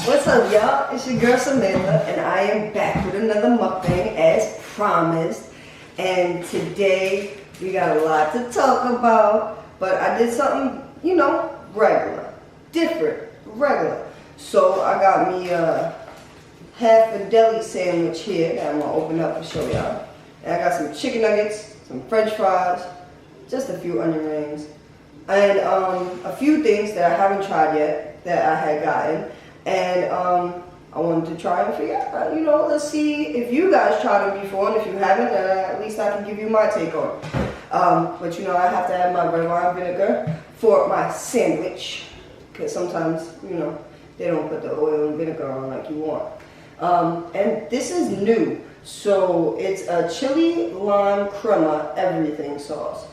What's up, y'all? It's your girl Samantha, and I am back with another mukbang as promised. And today we got a lot to talk about, but I did something, regular, different, regular. So I got me half a deli sandwich here that I'm gonna open up and show y'all. And I got some chicken nuggets, some French fries, just a few onion rings, and a few things that I haven't tried yet that I had gotten. And I wanted to try them for you. Let's see if you guys tried them before, and if you haven't, then at least I can give you my take on it. But I have to have my red wine vinegar for my sandwich, because sometimes, they don't put the oil and vinegar on like you want. And this is new, so it's a chili lime crema everything sauce.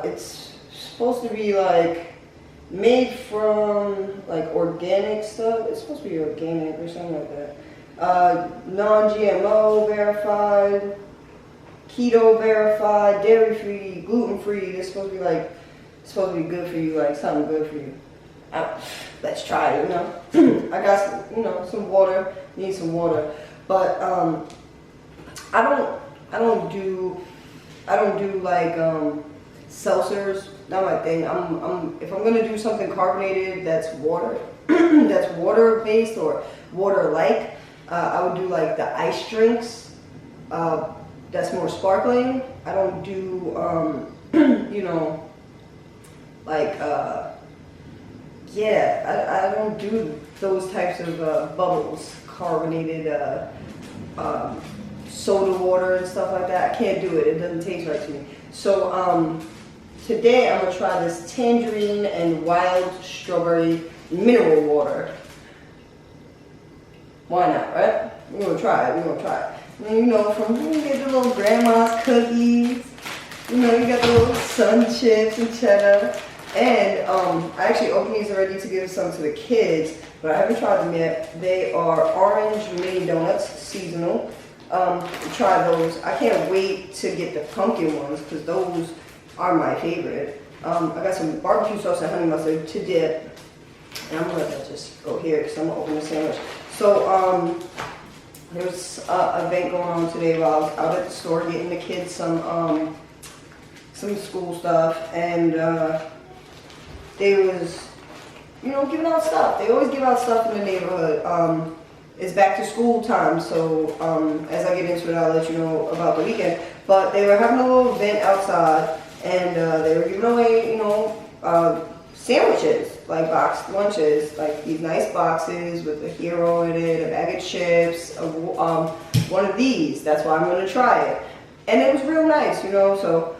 It's supposed to be like made from like organic stuff. It's supposed to be organic or something like that. Non-GMO verified, keto verified, dairy free, gluten free. It's supposed to be good for you, like something good for you. Let's try it. I got some water. Need some water, but I don't do like seltzers. Not my thing. If I'm gonna do something carbonated that's water, that's water based or water like, I would do like the ice drinks. That's more sparkling. I don't do I don't do those types of bubbles, carbonated soda water and stuff like that. I can't do it. It doesn't taste right to me. So today I'm gonna try this tangerine and wild strawberry mineral water. Why not, right? We're gonna try it. And, you get the little grandma's cookies. You got the little sun chips and cheddar. And I actually opened these already to give some to the kids, but I haven't tried them yet. They are orange mini donuts, seasonal. Try those. I can't wait to get the pumpkin ones because those are my favorite. I got some barbecue sauce and honey mustard to dip. And I'm gonna let that just go here because I'm gonna open the sandwich. So there's an event going on today while I was out at the store getting the kids some school stuff, and they was giving out stuff. They always give out stuff in the neighborhood. It's back to school time, so as I get into it, I'll let you know about the weekend. But they were having a little event outside, and they were giving away, sandwiches, like boxed lunches, like these nice boxes with a hero in it, a bag of chips, one of these. That's why I'm going to try it. And it was real nice, so,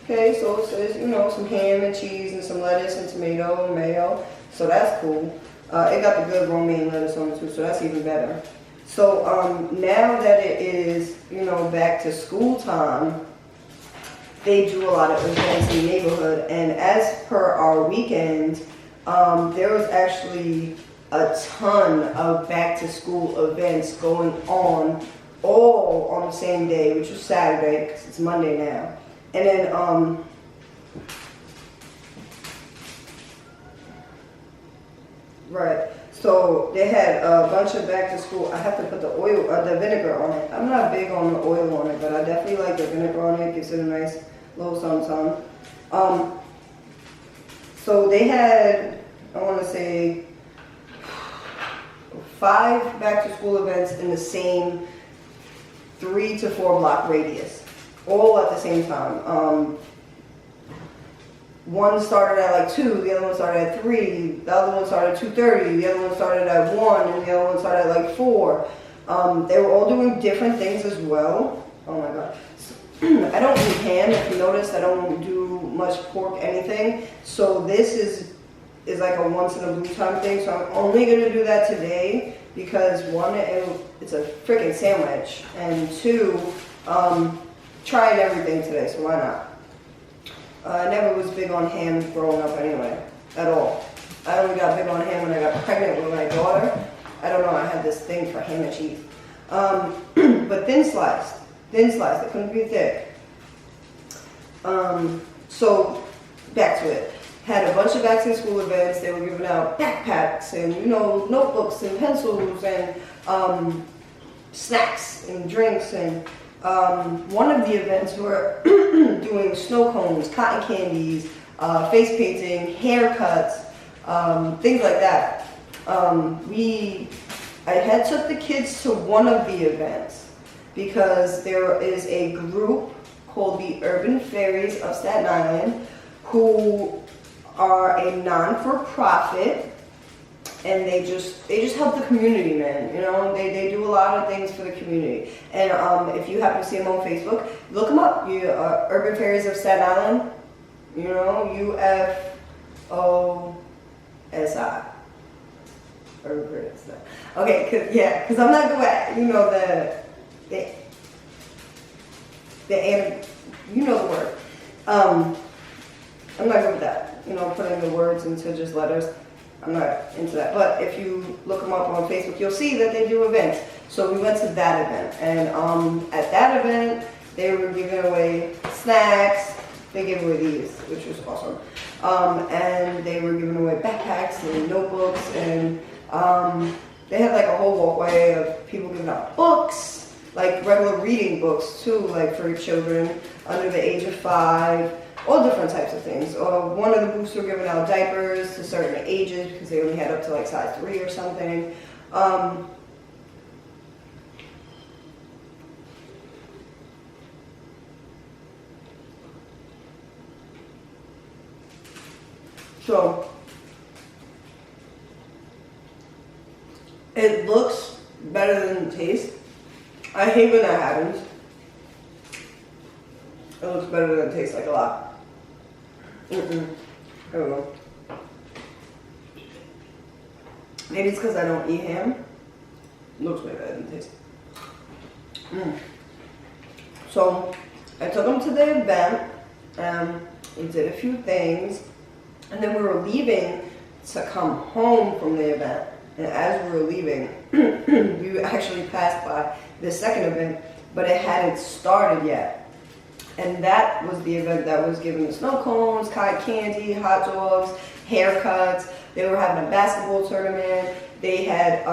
okay, so it says, some ham and cheese and some lettuce and tomato and mayo, so that's cool. It got the good romaine lettuce on it too, so that's even better. So now that it is, back to school time, they do a lot of events in the neighborhood, and as per our weekend, there was actually a ton of back to school events going on, all on the same day, which was Saturday, because it's Monday now. And then, right, so they had a bunch of back to school. I have to put the vinegar on it. I'm not big on the oil on it, but I definitely like the vinegar on it. It gives it a nice little something. So they had, I want to say, 5 back to school events in the same 3 to 4 block radius, all at the same time. One started at like 2, the other one started at 3, the other one started at 2:30, the other one started at 1, and the other one started at like 4. They were all doing different things as well. Oh my god. I don't eat ham. If you notice, I don't do much pork anything. So this is like a once in a blue time thing. So I'm only gonna do that today because 1, it's a freaking sandwich, and 2, trying everything today. So why not? I never was big on ham growing up anyway, at all. I only got big on ham when I got pregnant with my daughter. I don't know, I had this thing for ham and cheese. But thin sliced, it couldn't be thick. So back to it. had a bunch of back to school events. They were giving out backpacks and, you know, notebooks and pencils and snacks and drinks. And one of the events were doing snow cones, cotton candies, face painting, haircuts, things like that. I had took the kids to one of the events because there is a group called the Urban Fairies of Staten Island who are a non-for-profit, and they just help the community, man. You know, they do a lot of things for the community. And if you happen to see them on Facebook, look them up. Urban Fairies of Staten Island. You know, UFOSI. Urban Fairies. Okay, because I'm not going. You know you know the word. I'm not good with that. You know, putting the words into just letters. I'm not into that. But if you look them up on Facebook, you'll see that they do events. So we went to that event. And at that event, they were giving away snacks. They gave away these, which was awesome. And they were giving away backpacks and notebooks. And they had like a whole walkway of people giving out books, like regular reading books too, like for children under the age of 5. All different types of things. One of the booths were giving out diapers to certain ages because they only had up to like size 3 or something. So it looks better than it tastes. I hate when that happens. It looks better than it tastes, like a lot. I don't know. Maybe it's because I don't eat ham. It looks way better than it tastes. So I took them to the event. We did a few things. And then we were leaving to come home from the event. And as we were leaving, we actually passed by the second event, but it hadn't started yet. And that was the event that was giving the snow cones, cotton candy, hot dogs, haircuts. They were having a basketball tournament. They had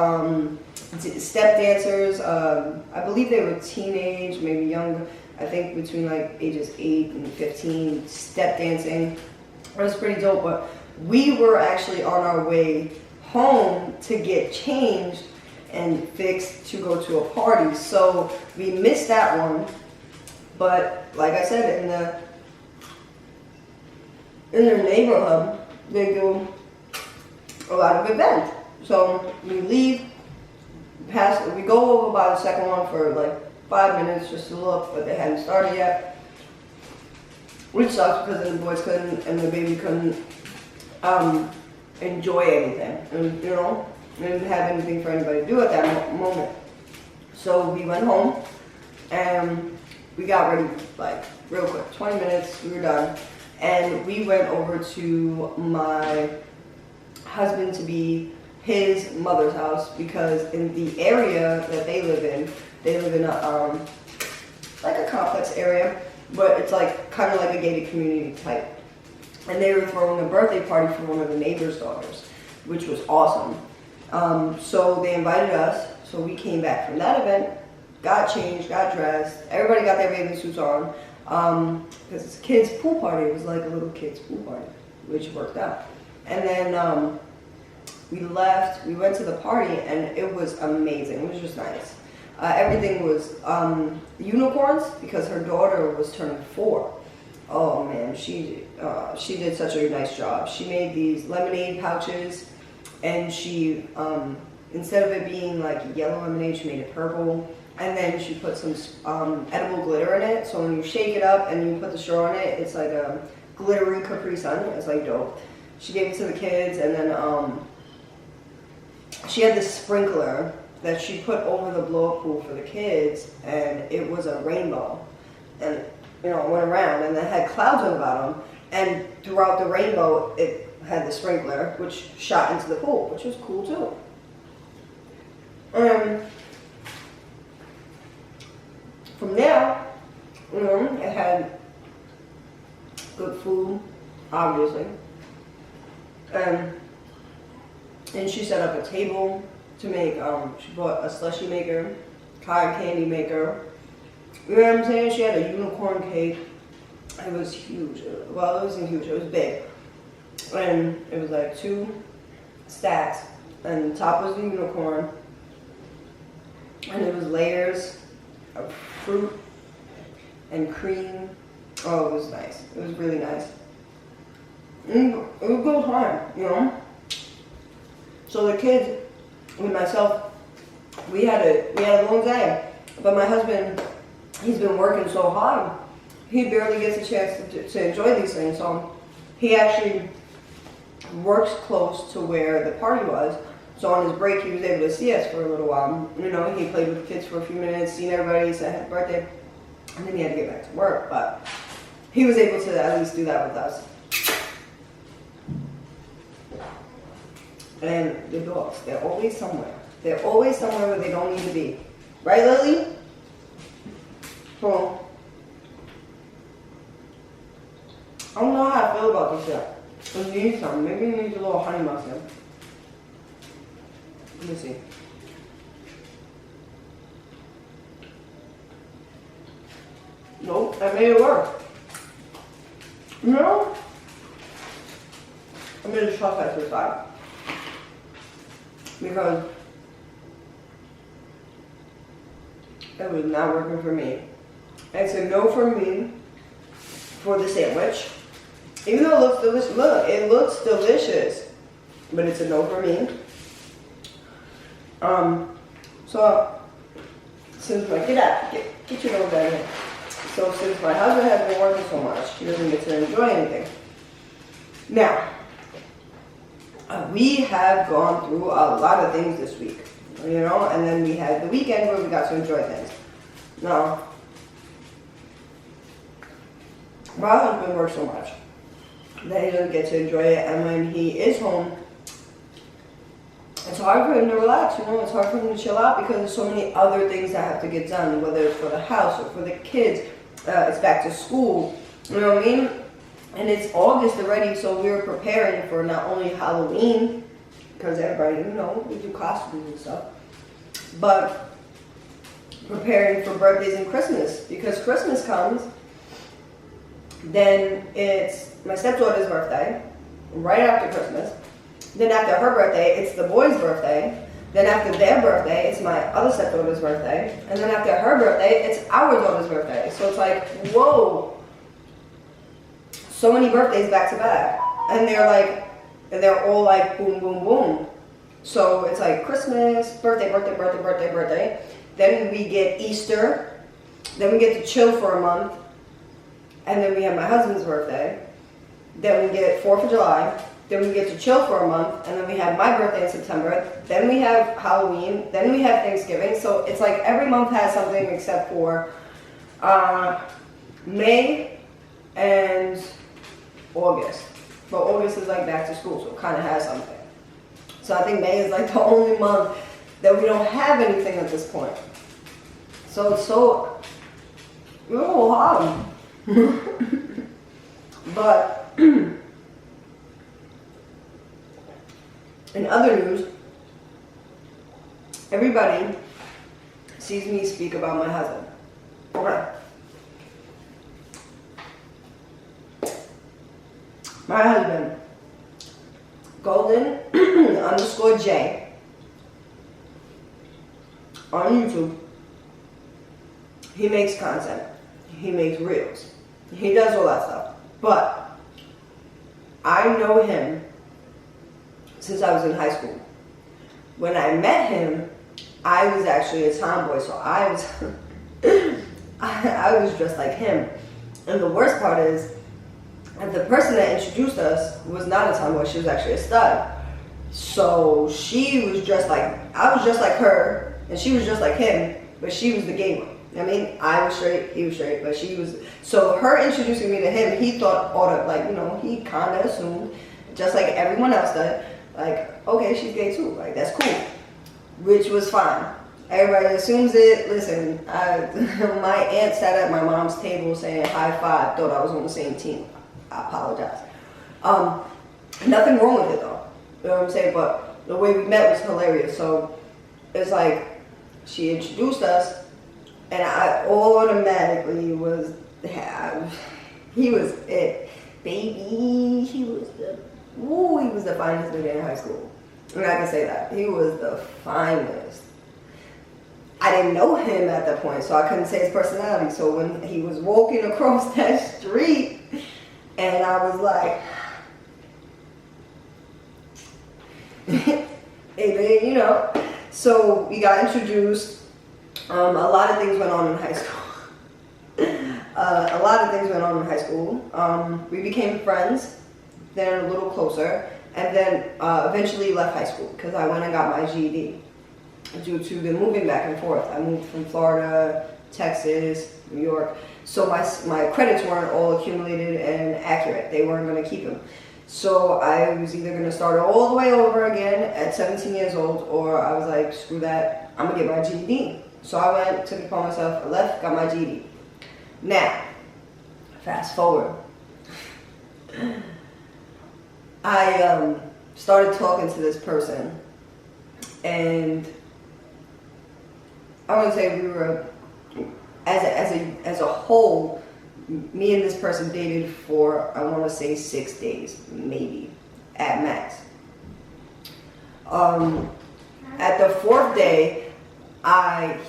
step dancers. I believe they were teenage, maybe younger. I think between like ages 8 and 15, step dancing. It was pretty dope, but we were actually on our way home to get changed and fixed to go to a party. So we missed that one. But like I said, in their neighborhood, they do a lot of events. So we leave, we go over by the second one for like 5 minutes just to look, but they hadn't started yet. Which sucks because then the boys couldn't and the baby couldn't enjoy anything. And you know, we didn't have anything for anybody to do at that moment. So we went home and we got ready, like, real quick, 20 minutes, we were done. And we went over to my husband-to-be, his mother's house, because in the area that they live in a, like a complex area, but it's like, kind of like a gated community type. And they were throwing a birthday party for one of the neighbor's daughters, which was awesome. So they invited us, so we came back from that event, got changed, got dressed. Everybody got their bathing suits on because it's a kids' pool party. It was like a little kids' pool party, which worked out. And then we left. We went to the party, and it was amazing. It was just nice. Everything was unicorns because her daughter was turning 4. Oh man, she did such a nice job. She made these lemonade pouches, and she instead of it being like yellow lemonade, she made it purple. And then she put some edible glitter in it. So when you shake it up and you put the straw in it, it's like a glittery Capri Sun. It's like dope. She gave it to the kids, and then she had this sprinkler that she put over the blow-up pool for the kids, and it was a rainbow. And you know, it went around, and it had clouds on the bottom. And throughout the rainbow, it had the sprinkler, which shot into the pool, which was cool too. From there, you know, it had good food, obviously. And she set up a table to make, she bought a slushie maker, cotton candy maker. You know what I'm saying? She had a unicorn cake. It was huge. Well, it wasn't huge, it was big. And it was like 2 stacks. And the top was the unicorn. And it was layers of fruit and cream. Oh, it was nice. It was really nice. And it was good time, you know? So the kids, with myself, we had a long day. But my husband, he's been working so hard, he barely gets a chance to enjoy these things. So he actually works close to where the party was. So on his break, he was able to see us for a little while. You know, he played with the kids for a few minutes, seen everybody, said happy birthday, and then he had to get back to work. But he was able to at least do that with us. And the dogs, they're always somewhere. They're always somewhere where they don't need to be. Right, Lily? So, I don't know how I feel about this yet. But you need some. Maybe you need a little honey mustard. Let me see. Nope, I made it work. No? I'm gonna chuck that to the side. Because it was not working for me. It's a no for me for the sandwich. Even though it looks delicious, look, it looks delicious, but it's a no for me. So since my get your nose down here. So since my husband has been working so much, he doesn't get to enjoy anything. Now, we have gone through a lot of things this week, you know, and then we had the weekend where we got to enjoy things. Now, my husband works so much that he doesn't get to enjoy it, and when he is home, it's hard for him to relax, you know, it's hard for him to chill out because there's so many other things that have to get done, whether it's for the house or for the kids, it's back to school, you know what I mean? And it's August already, so we're preparing for not only Halloween, because everybody, you know, we do costumes and stuff, but preparing for birthdays and Christmas, because Christmas comes, then it's my stepdaughter's birthday, right after Christmas. Then after her birthday, it's the boy's birthday. Then after their birthday, it's my other stepdaughter's birthday. And then after her birthday, it's our daughter's birthday. So it's like, whoa. So many birthdays back to back. And they're all like boom, boom, boom. So it's like Christmas, birthday, birthday, birthday, birthday, birthday. Then we get Easter. Then we get to chill for a month. And then we have my husband's birthday. Then we get 4th of July. Then we get to chill for a month, and then we have my birthday in September. Then we have Halloween. Then we have Thanksgiving. So it's like every month has something except for May and August. But August is like back to school, so it kind of has something. So I think May is like the only month that we don't have anything at this point. So it's so hard. But in other news, everybody sees me speak about my husband. Okay. My husband, Golden _J on YouTube. He makes content. He makes reels. He does all that stuff. But I know him since I was in high school. When I met him, I was actually a tomboy, so I was I was just like him. And the worst part is, the person that introduced us was not a tomboy, she was actually a stud. So she was just like, I was just like her, and she was just like him, but she was the gamer. I mean, I was straight, he was straight, but she was, so her introducing me to him, he thought, he kind of assumed, just like everyone else did, like, okay, she's gay too, like, that's cool, which was fine. Everybody assumes it. Listen, my aunt sat at my mom's table saying high five, thought I was on the same team. I apologize. Nothing wrong with it though. You know what I'm saying? But the way we met was hilarious. So it's like she introduced us, and I automatically was, he was it, baby. He was the finest nigga in high school. I mean, I can say that. He was the finest. I didn't know him at that point, so I couldn't say his personality. So when he was walking across that street, and I was like, and then, you know, so we got introduced. A lot of things went on in high school. We became friends, then a little closer, and then eventually left high school because I went and got my GED due to the moving back and forth. I moved from Florida, Texas, New York, so my credits weren't all accumulated and accurate. They weren't going to keep them. So I was either going to start all the way over again at 17 years old, or I was like, screw that, I'm going to get my GED. So I went, took it upon myself, I left, got my GED. Now, fast forward. I started talking to this person, and I want to say we were, as a whole, me and this person dated for, I want to say 6 days, maybe, at max. At the 4th day,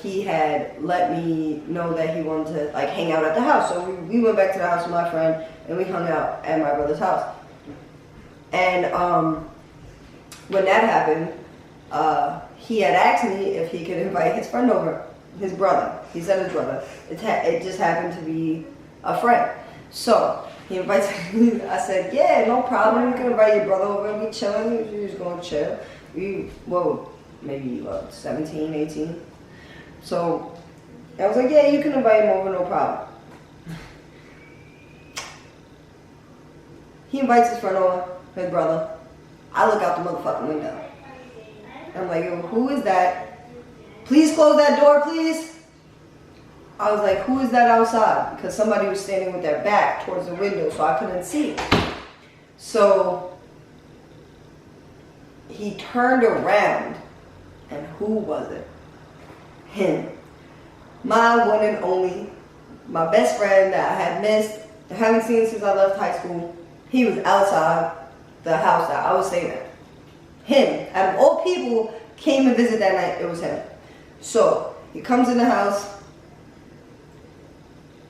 he had let me know that he wanted to like hang out at the house. So we went back to the house with my friend, and we hung out at my brother's house. And when that happened, he had asked me if he could invite his friend over, his brother. He said his brother. It just happened to be a friend. So he invites me. I said, yeah, no problem. You can invite your brother over. We chilling. We just gonna chill. Maybe 17, 18. So I was like, yeah, you can invite him over, no problem. He invites his friend over, his brother. I look out the motherfucking window. I'm like, yo, who is that? Please close that door, please. I was like, who is that outside? Because somebody was standing with their back towards the window, so I couldn't see. So he turned around, and who was it? Him. My one and only, my best friend that I had missed, I haven't seen since I left high school. He was outside the house that I was staying at. Him, out of all people, came to visit that night. It was him. So he comes in the house.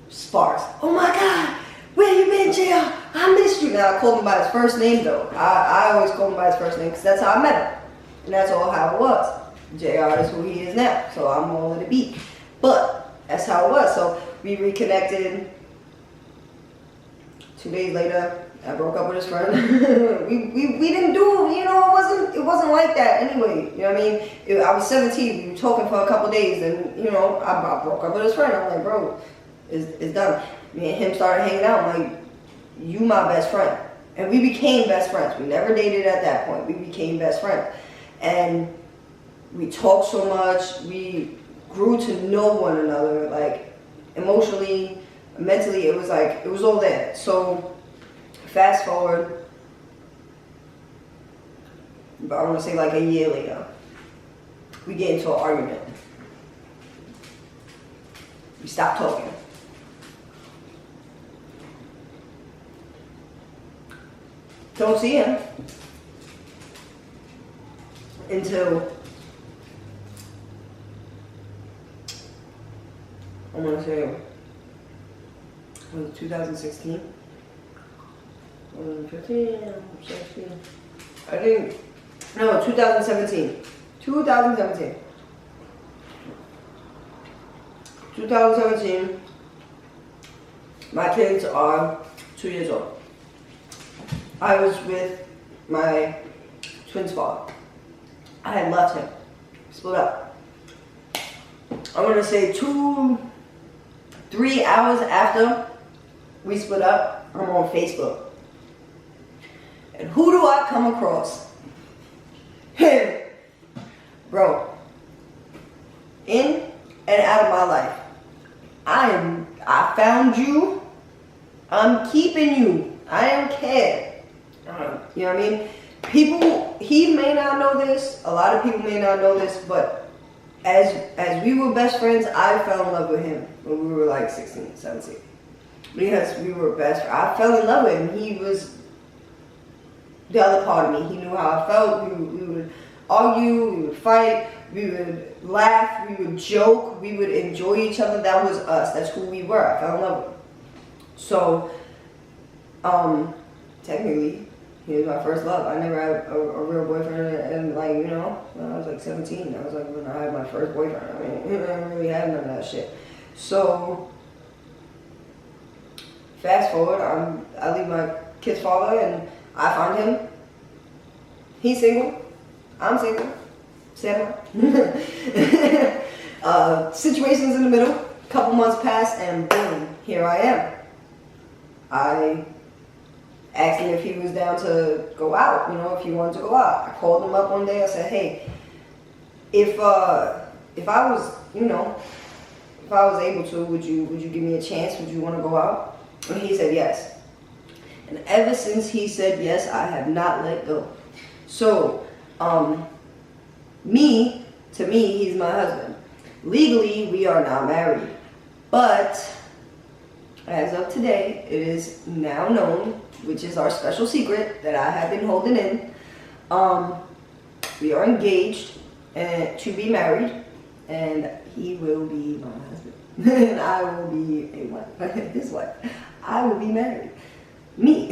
Sparks. Oh my God, where you been, JR? I missed you. Now I called him by his first name though. I always call him by his first name because that's how I met him. And that's all how it was. JR is who he is now. So I'm all in the beat. But that's how it was. So we reconnected. 2 days later, I broke up with his friend. we didn't do, it wasn't like that anyway. You know what I mean? I was 17, we were talking for a couple days, and I broke up with his friend. I'm like, bro, it's done. Me and him started hanging out. I'm like, you my best friend. And we became best friends. We never dated at that point. We became best friends. And we talked so much. We grew to know one another, like emotionally, mentally. It was all there. So fast forward, I want to say like a year later, we get into an argument. We stopped talking. Don't see him until I want to say, was it 2016? 2015, 16? I think, no, 2017. 2017, my kids are 2 years old. I was with my twin's father. I had left him, split up. I want to say 2-3 hours after we split up, I'm on Facebook. And who do I come across? Him. Bro. In and out of my life. I found you. I'm keeping you. I don't care. You know what I mean? People, he may not know this, a lot of people may not know this, but as we were best friends, I fell in love with him when we were like 16, 17. Because we were best friends. I fell in love with him. He was the other part of me. He knew how I felt. We would argue, we would fight, we would laugh, we would joke, we would enjoy each other. That was us. That's who we were. I fell in love with him. So, technically, he was my first love. I never had a real boyfriend, and like, you know, when I was like 17, that was like when I had my first boyfriend. I mean, I didn't really have none of that shit. So, fast forward, I leave my kid's father and I find him. He's single. I'm single. Semi. Situations in the middle. Couple months pass and boom, here I am. I asked him if he was down to go out, you know, if he wanted to go out. I called him up one day. I said, hey, if I was, you know, if I was able to, would you give me a chance? Would you want to go out? And he said yes. And ever since he said yes, I have not let go. So, to me, he's my husband. Legally, we are now married. But, as of today, it is now known, which is our special secret that I have been holding in. We are engaged and to be married, and he will be my husband. And I will be a wife, his wife. I will be married. Me,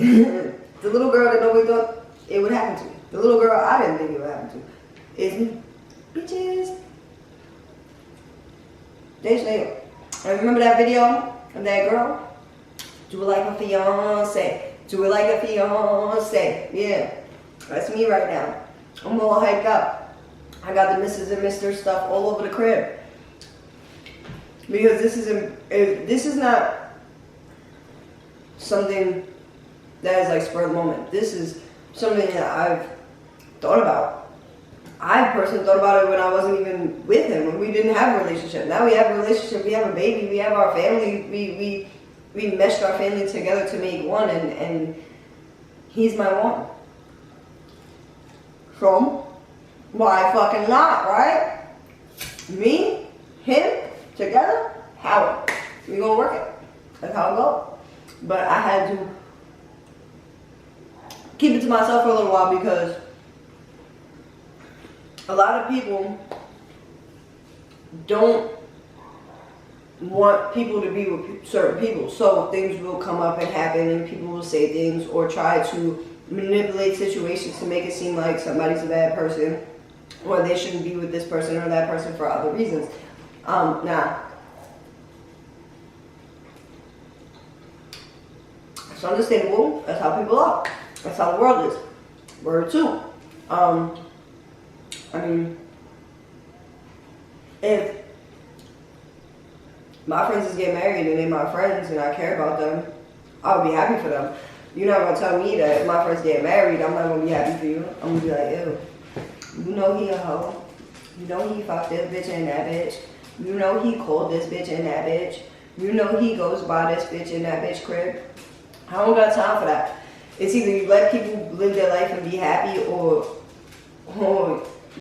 the little girl that nobody thought it would happen to. The little girl I didn't think it would happen to is me. Bitches. And remember that video of that girl? Do it like a fiance. Do it like a fiance. Yeah, that's me right now. I'm all hyped up. I got the Mrs. and Mr. stuff all over the crib. Because this is not something that is like spur of the moment. This is something that I've thought about. I personally thought about it when I wasn't even with him, when we didn't have a relationship. Now we have a relationship, we have a baby, we have our family, we meshed our family together to make one, and he's my one. So, why fucking not, right? Me, him, together, how? We gonna work it. That's how it goes. But I had to keep it to myself for a little while because a lot of people don't want people to be with certain people. So things will come up and happen and people will say things or try to manipulate situations to make it seem like somebody's a bad person or they shouldn't be with this person or that person for other reasons. Now, it's understandable. That's how people are. That's how the world is. Word too. I mean, if my friends is getting married and they're my friends and I care about them, I'll be happy for them. You're not gonna tell me that if my friends get married, I'm not gonna be happy for you. I'm gonna be like, ew. You know he a hoe. You know he fucked this bitch and that bitch. You know he called this bitch and that bitch. You know he goes by this bitch in that bitch crib. I don't got time for that. It's either you let people live their life and be happy or